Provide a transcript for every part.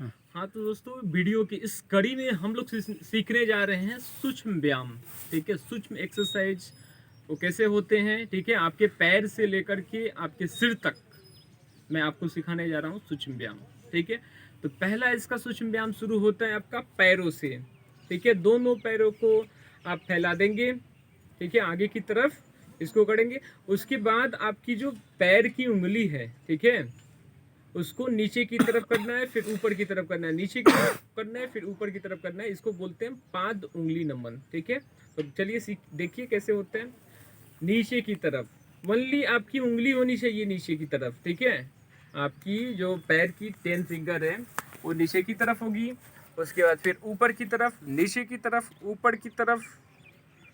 हाँ तो दोस्तों, वीडियो की इस कड़ी में हम लोग सीखने जा रहे हैं सूक्ष्म व्यायाम। ठीक है, सूक्ष्म एक्सरसाइज वो कैसे होते हैं। ठीक है, आपके पैर से लेकर के आपके सिर तक मैं आपको सिखाने जा रहा हूँ सूक्ष्म व्यायाम। ठीक है, तो पहला इसका सूक्ष्म व्यायाम शुरू होता है आपका पैरों से। ठीक है, दोनों पैरों को आप फैला देंगे। ठीक है, आगे की तरफ इसको करेंगे। उसके बाद आपकी जो पैर की उंगली है, ठीक है, उसको नीचे की तरफ करना है, फिर ऊपर की तरफ करना है, नीचे की तरफ करना है, फिर ऊपर की तरफ करना है। इसको बोलते हैं पाद उंगली नमन। ठीक है, तो चलिए देखिए कैसे होते हैं। नीचे की तरफ ओनली आपकी उंगली होनी चाहिए नीचे की तरफ। ठीक है, आपकी जो पैर की 10 फिंगर है वो नीचे की तरफ होगी। उसके बाद फिर ऊपर की तरफ, नीचे की तरफ, ऊपर की तरफ।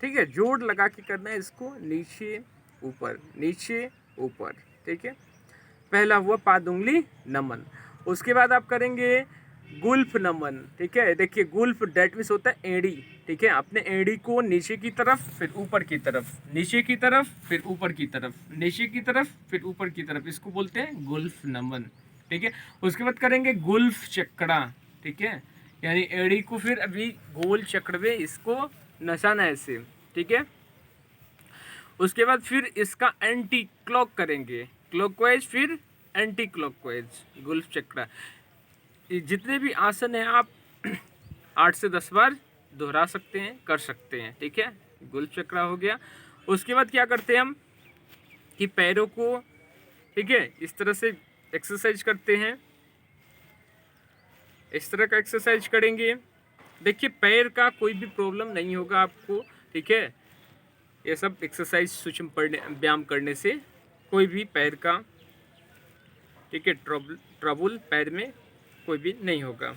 ठीक है, जोड़ लगा के करना है इसको, नीचे ऊपर, नीचे ऊपर। ठीक है, पहला हुआ पाद उंगली नमन। उसके बाद आप करेंगे गुल्फ नमन। ठीक है, देखिए गुल्फ डेट मीन्स होता है एड़ी। ठीक है, अपने एड़ी को नीचे की तरफ, फिर ऊपर की तरफ, नीचे की तरफ, फिर ऊपर की तरफ, नीचे की तरफ, फिर ऊपर की तरफ, इसको बोलते हैं गुल्फ नमन। ठीक है, उसके बाद करेंगे गुल्फ चक्रा। ठीक है, यानी एड़ी को फिर अभी गोल चक्र में इसको नचाना है ऐसे। ठीक है, उसके बाद फिर इसका एंटी क्लॉक करेंगे, क्लॉकवाइज फिर एंटी क्लॉकवाइज, गुल्फ चक्रा। ये जितने भी आसन हैं आप 8 से 10 बार दोहरा सकते हैं, कर सकते हैं। ठीक है, गुल्फ चक्रा हो गया। उसके बाद क्या करते हैं हम कि पैरों को, ठीक है, इस तरह से एक्सरसाइज करते हैं, इस तरह का एक्सरसाइज करेंगे। देखिए पैर का कोई भी प्रॉब्लम नहीं होगा आपको। ठीक है, ये सब एक्सरसाइज सूक्ष्म व्यायाम करने से कोई भी पैर का, ठीक है, ट्रबल पैर में कोई भी नहीं होगा।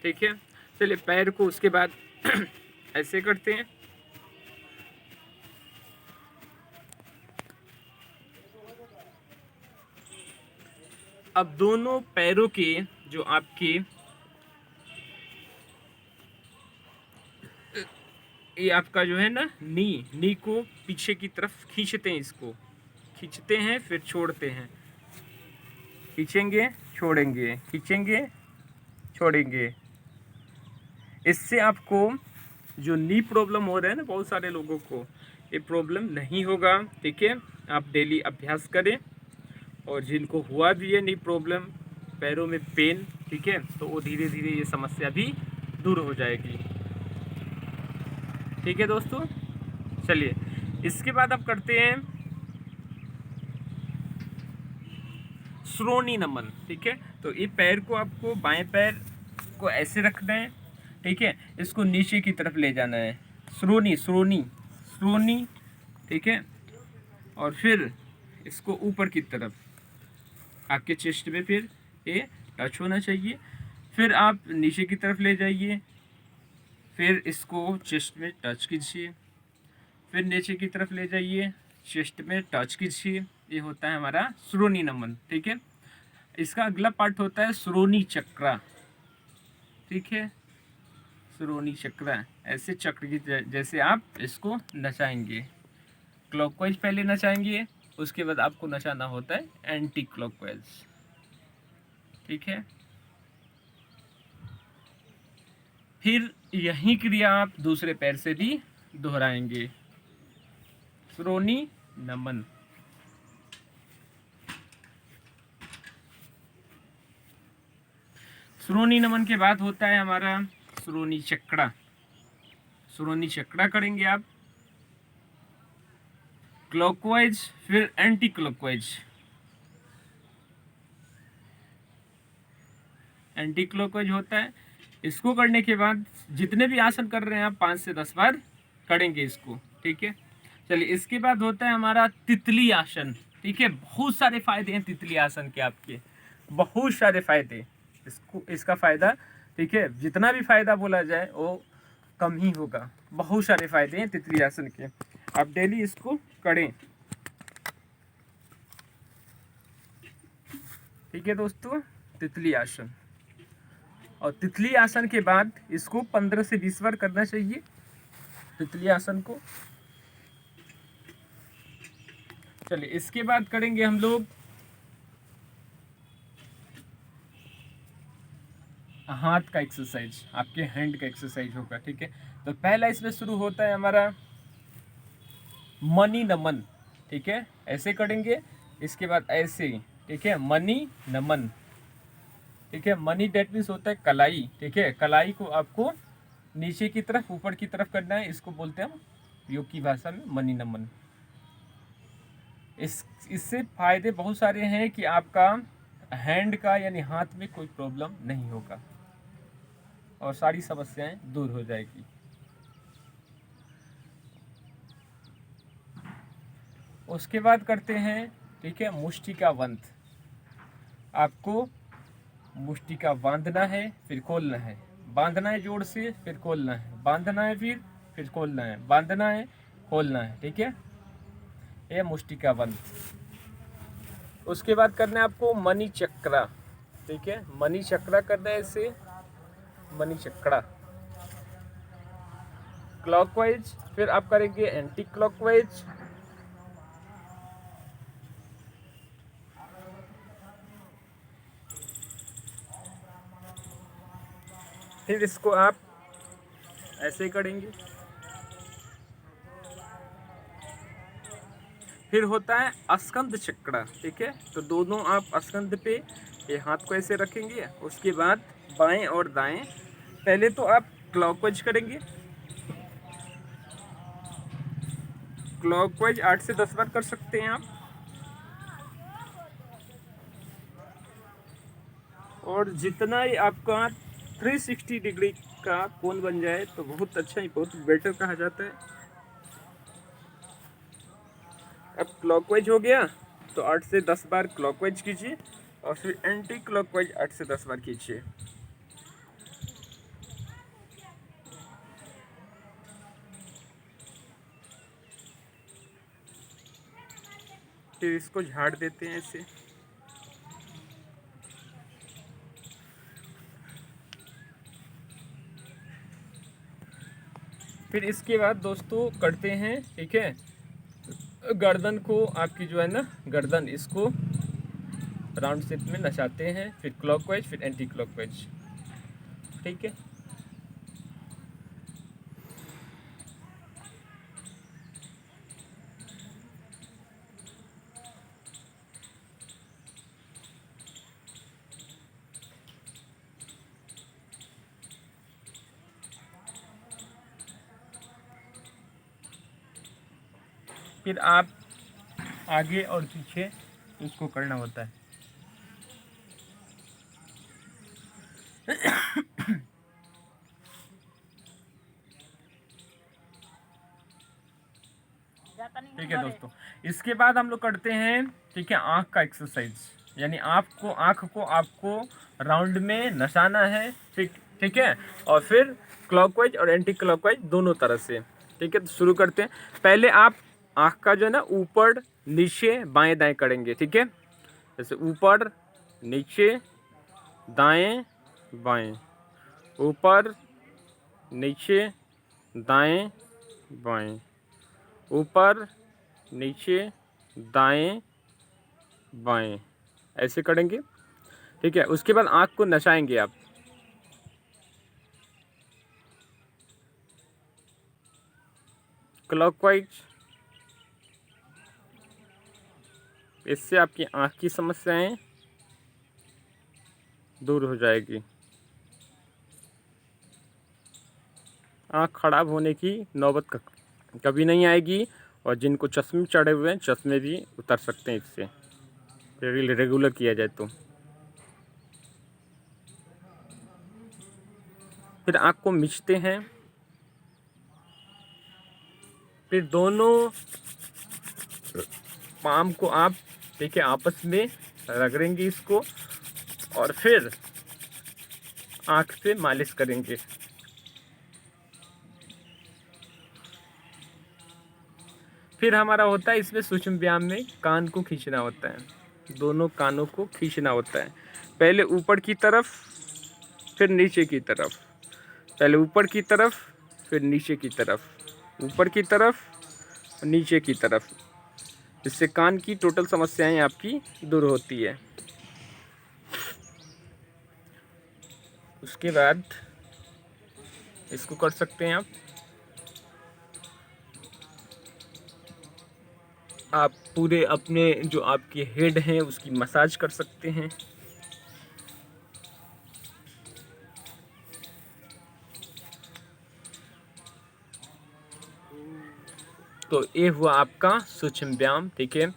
ठीक है, चलिए पैर को उसके बाद ऐसे करते हैं। अब दोनों पैरों के जो आपके, ये आपका जो है ना नी को पीछे की तरफ खींचते हैं, इसको खींचते हैं फिर छोड़ते हैं, खींचेंगे छोड़ेंगे, खींचेंगे छोड़ेंगे। इससे आपको जो नी प्रॉब्लम हो रहा है ना बहुत सारे लोगों को, ये प्रॉब्लम नहीं होगा। ठीक है, आप डेली अभ्यास करें। और जिनको हुआ भी है नी प्रॉब्लम, पैरों में पेन, ठीक है, तो वो धीरे धीरे ये समस्या भी दूर हो जाएगी। ठीक है दोस्तों, चलिए इसके बाद आप करते हैं श्रोणी नमन। ठीक है, तो ये पैर को आपको, बाएं पैर को ऐसे रखना है। ठीक है, इसको नीचे की तरफ ले जाना है, श्रोणी श्रोणी श्रोणी। ठीक है, और फिर इसको ऊपर की तरफ आपके चेस्ट में फिर ये टच होना चाहिए। फिर आप नीचे की तरफ ले जाइए, फिर इसको चेस्ट में टच कीजिए, फिर नीचे की तरफ ले जाइए, चेस्ट में टच कीजिए। ये होता है हमारा श्रोणी नमन। ठीक है, इसका अगला पार्ट होता है श्रोणी चक्रा। ठीक है, श्रोणी चक्रा ऐसे चक्र की जैसे आप इसको नचाएंगे। क्लॉकवाइज पहले नचाएंगे, उसके बाद आपको नचाना होता है एंटी क्लॉकवाइज। ठीक है, फिर यही क्रिया आप दूसरे पैर से भी दोहराएंगे, श्रोणी नमन। श्रोणी नमन के बाद होता है हमारा श्रोणी चक्रा। श्रोणी चक्रा करेंगे आप क्लॉकवाइज फिर एंटी क्लॉकवाइज, एंटी क्लॉकवाइज होता है। इसको करने के बाद जितने भी आसन कर रहे हैं आप 5 से 10 बार करेंगे इसको। ठीक है, चलिए इसके बाद होता है हमारा तितली आसन। ठीक है, बहुत सारे फायदे हैं तितली आसन के आपके, बहुत सारे फायदे इसका फायदा, ठीक है, जितना भी फायदा बोला जाए वो कम ही होगा। बहुत सारे फायदे हैं तितली आसन के, आप डेली इसको करें। ठीक है दोस्तों, तितली आसन। और तितली आसन के बाद इसको 15 से 20 बार करना चाहिए तितली आसन को। चलिए इसके बाद करेंगे हम लोग हाथ का एक्सरसाइज, आपके हैंड का एक्सरसाइज होगा, ठीक है। तो पहला इसमें शुरू होता है हमारा मनी नमन, ठीक है, ऐसे करेंगे। इसके बाद ऐसे, ठीक है, मनी नमन, ठीक है। मनी डेट मीन्स होता है कलाई, ठीक है। कलाई को आपको नीचे की तरफ ऊपर की तरफ करना है, इसको बोलते हैं हम योग की भाषा में मनी नमन। इससे फायदे बहुत सारे हैं कि आपका हैंड का यानी हाथ में कोई प्रॉब्लम नहीं होगा और सारी समस्याएं दूर हो जाएगी। उसके बाद करते हैं, ठीक है, मुष्टिका बंध। आपको मुष्टिका बांधना है फिर खोलना है, बांधना है जोर से फिर खोलना है, बांधना है फिर खोलना है, बांधना है खोलना है, ठीक है, ये मुष्टिका बंध। उसके बाद करना है आपको मणि चक्रा, ठीक है, मणि चक्रा करना है ऐसे, मणि चक्रा क्लॉकवाइज, फिर आप करेंगे एंटी क्लॉकवाइज, फिर इसको आप ऐसे करेंगे। फिर होता है अस्कंद चक्र, ठीक है। तो दोनों आप अस्कंद पे ये हाथ को ऐसे रखेंगे। उसके बाद बाएं और दाएं, पहले तो आप क्लॉकवाइज करेंगे, क्लॉकवाइज 8 से 10 बार कर सकते हैं आप। और जितना ही आपका 360 डिग्री का कोण बन जाए तो बहुत अच्छा ही, बहुत बेटर कहा जाता है। अब क्लॉकवाइज हो गया तो 8 से 10 बार क्लॉकवाइज कीजिए और फिर एंटी क्लॉकवाइज 8 से 10 बार कीजिए। फिर इसको झाड़ देते हैं ऐसे। फिर इसके बाद दोस्तों करते हैं, ठीक है, गर्दन को आपकी जो है ना गर्दन, इसको राउंड शेप में नचाते हैं, फिर क्लॉकवाइज फिर एंटी क्लॉकवाइज, ठीक है। फिर आप आगे और पीछे उसको करना होता है। ठीक है दोस्तों, इसके बाद हम लोग करते हैं, ठीक है, आँख का एक्सरसाइज, यानी आपको आँख को आपको राउंड में नचाना है, ठीक, ठीक है, और फिर क्लॉकवाइज और एंटी क्लॉकवाइज दोनों तरह से, ठीक है। तो शुरू करते हैं। पहले आप आँख का जो है ना ऊपर नीचे बाएं दाएं करेंगे, ठीक है, जैसे ऊपर नीचे दाएं बाएं, ऊपर नीचे दाएं बाएं, ऊपर नीचे दाएं बाएं, ऐसे करेंगे, ठीक है। उसके बाद आँख को नचाएंगे आप, क्लॉकवाइज। इससे आपकी आँख की समस्याएं दूर हो जाएगी, आँख खराब होने की नौबत कभी नहीं आएगी। और जिनको चश्मे चढ़े हुए हैं, चश्मे भी उतर सकते हैं इससे, रेगुलर किया जाए तो। फिर आँख को मिचते हैं, फिर दोनों पाम को आप, ठीक है, आपस में रगड़ेंगे इसको और फिर आँख पे मालिश करेंगे। फिर हमारा होता है इसमें सूक्ष्म व्यायाम में कान को खींचना होता है, दोनों कानों को खींचना होता है। पहले ऊपर की तरफ फिर नीचे की तरफ, पहले ऊपर की तरफ फिर नीचे की तरफ, ऊपर की तरफ नीचे की तरफ। इससे कान की टोटल समस्याएं आपकी दूर होती है। उसके बाद इसको कर सकते हैं आप पूरे अपने जो आपके हेड हैं उसकी मसाज कर सकते हैं। तो ये हुआ आपका सूक्ष्म व्यायाम, ठीक है,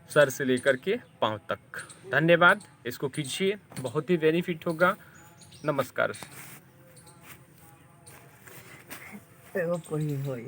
सर से लेकर के पाँव तक। धन्यवाद, इसको कीजिए, बहुत ही बेनिफिट होगा। नमस्कार। Pero por hoy.